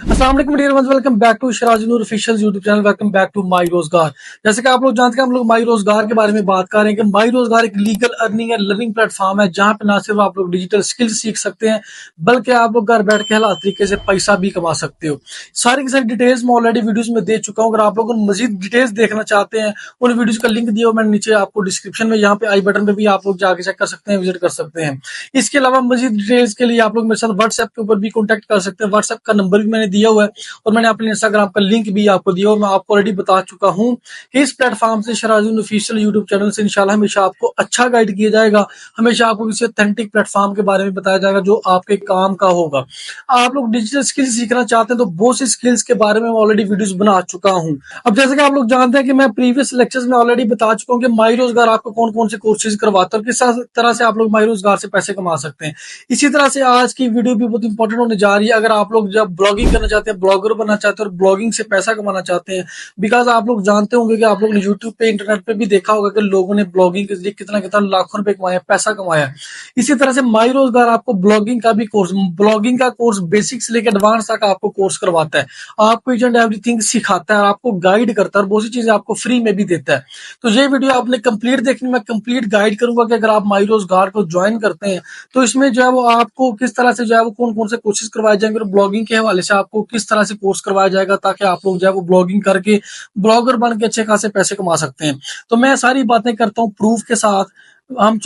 अस्सलाम वालेकुम dear friends, welcome back to Sharaj Noor official YouTube channel. Welcome back to my रोजगार। जैसे कि आप लोग जानते हैं, हम लोग माई रोजगार के बारे में बात कर रहे हैं कि माई रोजगार एक legal earning and learning platform है जहां पे ना सिर्फ आप लोग डिजिटल स्किल्स सीख सकते हैं, बल्कि आप लोग घर बैठ के हलाल तरीके से पैसा भी कमा सकते हो। सारी की सारी डिटेल्स मैं ऑलरेडी वीडियोज में दे चुका हूँ। अगर आप लोग मजीद डिटेल्स देखना चाहते हैं, उन वीडियोज का लिंक दिया मैंने नीचे आपको डिस्क्रिप्शन में, यहाँ पे आई बटन पे भी आप लोग जाके चेक कर सकते हैं, विजिट कर सकते हैं। इसके अलावा मजीद डिटेल्स के लिए आप लोग मेरे साथ व्हाट्सएप के ऊपर भी कॉन्टेक्ट कर सकते हैं। व्हाट्सएप का नंबर भी मैंने दिया हुआ है और मैंने अपने इंस्टाग्राम का लिंक भी आपको दिया और मैं आपको ऑलरेडी बता चुका हूं कि इस प्लेटफॉर्म से शराजुन ऑफिशियल यूट्यूब चैनल से इंशाल्लाह हमेशा आपको अच्छा गाइड किया जाएगा। हमेशा आपको किसी ऑथेंटिक प्लेटफॉर्म के बारे में बताया जाएगा जो आपके काम का होगा। आप लोग डिजिटल स्किल्स सीखना चाहते हैं तो बहुत सी स्किल्स के बारे में ऑलरेडी वीडियोस बना चुका हूं। अब जैसे कि आप लोग जानते हैं कि मैं प्रीवियस लेक्चर्स में ऑलरेडी बता चुका हूं कि माई रोजगार आपको कौन कौन से कोर्सेज करवाता है और किस तरह से आप लोग माई रोजगार से पैसे कमा सकते हैं। इसी तरह से आज की वीडियो भी बहुत इंपॉर्टेंट होने जा रही है। अगर आप लोग जब ब्लॉगिंग करना चाहते हैं, ब्लॉगर बनना चाहते हैं और ब्लॉगिंग से पैसा कमाना चाहते हैं, बिकॉज आप लोग जानते होंगे कि आप लोग ने यूट्यूब पे, इंटरनेट पे भी देखा होगा कि लोगों ने ब्लॉगिंग के जरिए कितना कितना लाखों रुपए कमाया, पैसा कमाया। इसी तरह से माई रोजगार आपको ब्लॉगिंग का भी कोर्स, ब्लॉगिंग का कोर्स बेसिक से लेकर एडवांस तक आपको कोर्स करवाता है। आपको ईच एंड एवरीथिंग सिखाता है और आपको गाइड करता है और बहुत सी चीजें आपको फ्री में भी देता है। तो ये वीडियो आपने कंप्लीट देखनी, मैं कंप्लीट गाइड करूंगा कि अगर आप माई रोजगार को ज्वाइन करते हैं तो इसमें जो है वो आपको किस तरह से जो है वो कौन कौन से कोर्सेज करवाए जाएंगे और ब्लॉगिंग के हवाले से आपको किस तरह से कोर्स करवाया जाएगा ताकि आप लोग जो है वो ब्लॉगिंग करके ब्लॉगर बन के अच्छे खासे पैसे कमा सकते हैं। तो मैं सारी बातें करता हूँ प्रूफ के साथ। हम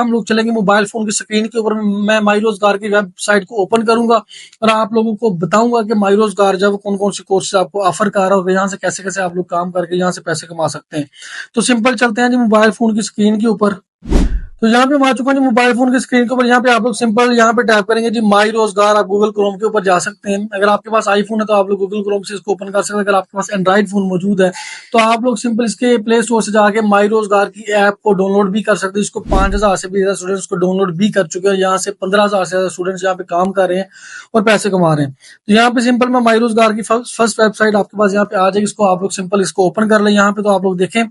लोग चलेंगे मोबाइल फोन की स्क्रीन के ऊपर। मैं माई रोजगार की वेबसाइट को ओपन करूंगा और आप लोगों को बताऊंगा कि माई रोजगार जो है वो कौन कौन से कोर्सेज आपको ऑफर कर रहा होगा, यहाँ से कैसे कैसे आप लोग काम करके यहाँ से पैसे कमा सकते हैं। तो सिंपल चलते हैं जी मोबाइल फोन की स्क्रीन के ऊपर। तो यहाँ पे मैं आ चुका हूँ मोबाइल फोन की स्क्रीन के ऊपर। यहाँ पे आप लोग सिंपल यहाँ पे टाइप करेंगे जी माई रोजगार। आप गूगल क्रोम के ऊपर जा सकते हैं। अगर आपके पास आईफोन है तो आप लोग गूगल क्रोम से इसको ओपन कर सकते हैं। अगर आपके पास एंड्रॉइड फोन मौजूद है तो आप लोग सिंपल इसके प्ले स्टोर से जाके माई रोजगार की ऐप को डाउनलोड भी कर सकते हैं। इसको 5,000 से भी ज्यादा स्टूडेंट्स को डाउनलोड भी कर चुके हैं। यहाँ से 15,000 से ज्यादा स्टूडेंट्स यहाँ पे काम कर रहे हैं और पैसे कमा रहे हैं। तो यहाँ पे सिंपल मैं माई रोजगार की फर्स्ट वेबसाइट आपके पास यहाँ पे आ जाएगी। इसको आप लोग सिंपल इसको ओपन कर ले। यहाँ पे तो आप लोग देखें,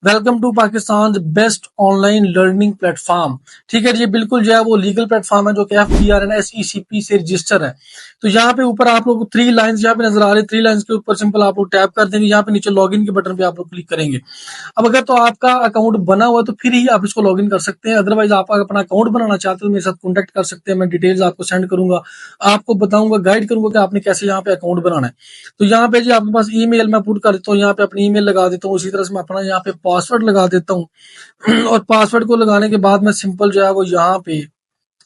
welcome to Pakistan best online learning platform. ठीक है जी, बिल्कुल जो है वो लीगल प्लेटफॉर्म है जो कि FBRN/SECP से रजिस्टर है। तो यहाँ पे ऊपर आप लोग 3 लाइंस यहाँ पे नजर आ रही है। 3 लाइंस के ऊपर सिंपल आप लोग टैप कर देंगे। यहाँ पे नीचे लॉगिन के बटन पे आप लोग क्लिक करेंगे। अब अगर तो आपका अकाउंट बना हुआ है तो फिर ही आप इसको लॉगिन कर सकते हैं। अदरवाइज आप अपना अकाउंट बनाना चाहते हो तो मेरे साथ कॉन्टेक्ट कर सकते हैं। मैं डिटेल्स आपको सेंड करूंगा, आपको बताऊंगा, गाइड करूंगा कि आपने कैसे यहाँ पे अकाउंट बनाना है। तो यहाँ पे जी आपके पास ईमेल मैं पुट कर देता हूँ। यहाँ पे अपनी ईमेल लगा देता हूँ। उसी तरह से मैं अपना यहाँ पे पासवर्ड लगा देता हूँ और पासवर्ड को लगाने के बाद मैं सिंपल जो है वो यहाँ पे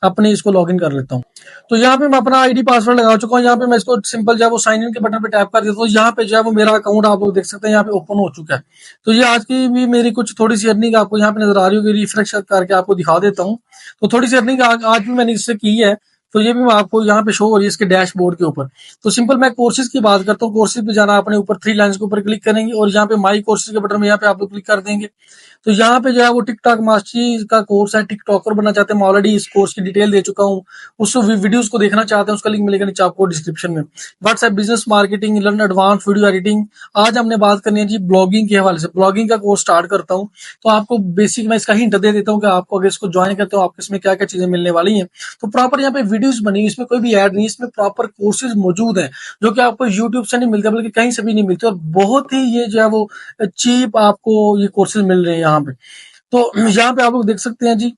अपने इसको लॉगिन कर लेता हूँ। तो यहाँ पे मैं अपना आईडी पासवर्ड लगा चुका हूँ। यहाँ पे मैं इसको सिंपल जो है वो साइन इन के बटन पे टैप कर देता हूँ। यहाँ पे जो है वो मेरा अकाउंट आप लोग देख सकते हैं यहाँ पे ओपन हो चुका है। तो ये आज की भी मेरी कुछ थोड़ी सी अर्निंग आपको यहाँ पे नजर आ रही होगी। रिफ्रेश करके आपको दिखा देता हूँ। तो थोड़ी सी अर्निंग आज भी मैंने इससे की है। तो ये भी मैं आपको यहाँ पे शो हो रही है इसके डैशबोर्ड के ऊपर। तो सिंपल मैं कोर्सेज की बात करता हूँ। कोर्सेज पे जाना, अपने ऊपर 3 लाइंस के ऊपर क्लिक करेंगे और यहाँ पे माई कोर्सेज के बटन में यहाँ पे आप लोग क्लिक कर देंगे। तो यहाँ पे जो है वो टिकटॉक मास्टरी का कोर्स है। टिकटॉकर बनना चाहते हैं, मैं ऑलरेडी इस कोर्स की डिटेल दे चुका हूँ। उस वीडियोस को देखना चाहते हैं, उसका लिंक मिलेगा नीचे आपको डिस्क्रिप्शन में। WhatsApp business marketing, learn advance video editing. आज हमने बात करनी है जी ब्लॉगिंग के हवाले से। ब्लॉगिंग का कोर्स स्टार्ट करता हूँ। तो आपको बेसिक मैं इसका हिंट दे देता हूँ कि आपको अगर इसको ज्वाइन करते हो आपको इसमें क्या क्या चीजें मिलने वाली हैं। तो प्रॉपर यहाँ पे वीडियोस बनी, इसमें कोई भी ऐड नहीं, इसमें प्रॉपर कोर्सेज मौजूद हैं जो कि आपको यूट्यूब से नहीं मिलते बल्कि कहीं से भी नहीं मिलते और बहुत ही ये जो है वो चीप आपको ये कोर्सेज मिल रहे हैं यहाँ पे। तो यहाँ पे आप लोग देख सकते हैं जी,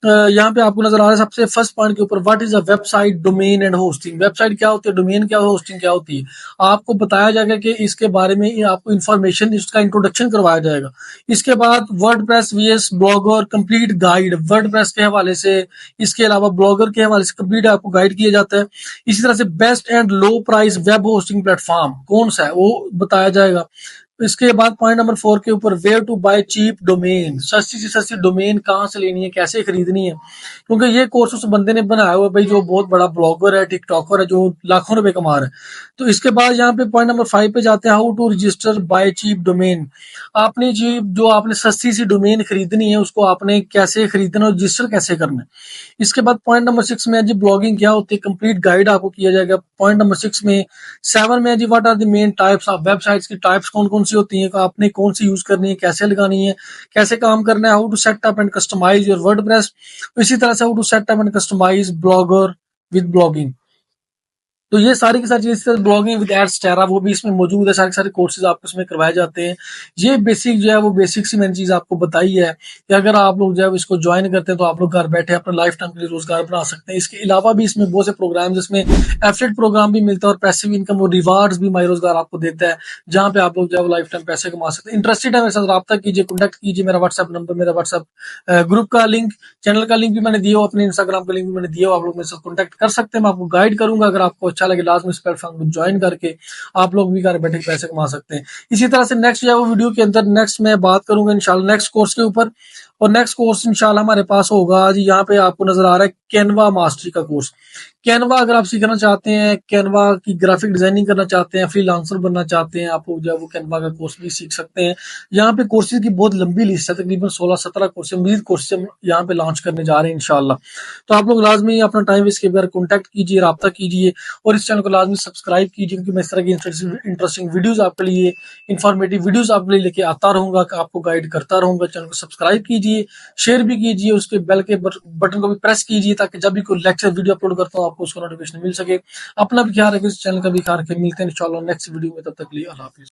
यहाँ पे आपको नजर आ रहा है सबसे फर्स्ट पॉइंट के ऊपर, what is a website, domain and hosting. Website क्या होती है, डोमेन क्या है, होस्टिंग क्या होती है, आपको बताया जाएगा कि इसके बारे में आपको इन्फॉर्मेशन, इसका इंट्रोडक्शन करवाया जाएगा। इसके बाद WordPress VS Blogger complete guide, WordPress के हवाले से, इसके अलावा ब्लॉगर के हवाले से कंप्लीट आपको गाइड किया जाता है। इसी तरह से best and low price web hosting platform कौन सा है वो बताया जाएगा। इसके बाद पॉइंट नंबर 4 के ऊपर, where to buy cheap domain, सस्ती से सस्ती डोमेन कहाँ से लेनी है, कैसे खरीदनी है। क्योंकि ये कोर्स उस बंदे ने बनाया हुआ है भाई जो बहुत बड़ा ब्लॉगर है, टिकटॉकर है, जो लाखों रुपए कमा रहा है। तो इसके बाद यहाँ पे पॉइंट नंबर 5 पे जाते हैं, how to register buy cheap domain. आपने जी जो आपने सस्ती सी डोमेन खरीदनी है उसको आपने कैसे खरीदना और रजिस्टर कैसे करना है। इसके बाद पॉइंट नंबर 6 में है जी ब्लॉगिंग क्या होती है, कंप्लीट गाइड आपको किया जाएगा। पॉइंट नंबर 6 में 7 में है जी what are the main types of websites की टाइप्स कौन कौन सी होती हैं, आपने कौन सी यूज करनी है, कैसे लगानी है, कैसे काम करना है, how to set up and customize your WordPress. इसी तरह से how to set up and customize Blogger with blogging. तो ये सारी की सारी चीजें ब्लॉगिंग विद एड्स टेरा वो भी इसमें मौजूद है। सारे के सारे कोर्सेज आपको इसमें करवाए जाते हैं। ये बेसिक जो है वो बेसिक सी मैंने चीज आपको बताई है कि अगर आप लोग जो है इसको ज्वाइन करते हैं तो आप लोग घर बैठे अपना लाइफ टाइम के लिए रोजगार बना सकते हैं। इसके अलावा भी इसमें बहुत से प्रोग्राम जिसमें एफिलिएट प्रोग्राम भी मिलता है और पैसिव इनकम और रिवार्ड्स भी माई रोजगार आपको देता है, जहां पे आप लोग जो है वो लाइफ टाइम पैसे कमा सकते हैं। इंटरेस्टेड है मेरे साथ रब्ता कीजिए, कॉन्टैक्ट कीजिए। मेरा व्हाट्सएप नंबर, मेरा व्हाट्सएप ग्रुप का लिंक, चैनल का लिंक भी मैंने दिया हो, अपने इंस्टाग्राम का लिंक भी मैंने दिया हो। आप लोग मेरे साथ कॉन्टैक्ट कर सकते हैं, मैं आपको गाइड करूंगा। अगर आपको अच्छा लगे लाजमी इस प्लेटफॉर्म को ज्वाइन करके आप लोग भी घर बैठे पैसे कमा सकते हैं। इसी तरह से नेक्स्ट जो है वो वीडियो के अंदर नेक्स्ट मैं बात करूंगा इंशाल्लाह नेक्स्ट कोर्स के ऊपर। और नेक्स्ट कोर्स इंशाल्लाह हमारे पास होगा जी, यहाँ पे आपको नजर आ रहा है कैनवा मास्टरी का कोर्स। कैनवा अगर आप सीखना चाहते हैं, कैनवा की ग्राफिक डिजाइनिंग करना चाहते हैं, फ्रीलांसर बनना चाहते हैं, आप लोग जो है वो कैनवा का कोर्स भी सीख सकते हैं। यहाँ पे कोर्सेज की बहुत लंबी लिस्ट है, तकरीबन 16-17 कोर्स, मजीद कोर्स हम यहाँ पे लॉन्च करने जा रहे हैं इंशाल्लाह। तो आप लोग लाजमी अपना टाइम इसके बारे कॉन्टैक्ट कीजिए, रब्ता कीजिए और इस चैनल को लाजमी सब्सक्राइब कीजिए, क्योंकि मैं इस तरह की इंटरेस्टिंग वीडियोज आपके लिए, इंफॉर्मेटिव वीडियोज आपके लिए लेके आता रहूंगा, आपको गाइड करता रहूंगा। चैनल को सब्सक्राइब कीजिए, शेयर भी कीजिए, उसके बेल के बटन को भी प्रेस कीजिए, ताकि जब भी कोई लेक्चर वीडियो अपलोड करता हूँ आपको उसका नोटिफिकेशन मिल सके। अपना भी ख्याल रखिए, इस चैनल का भी ख्याल रखिए। मिलते हैं इंशाल्लाह नेक्स्ट वीडियो में, तब तक के लिए अल्लाह हाफिज।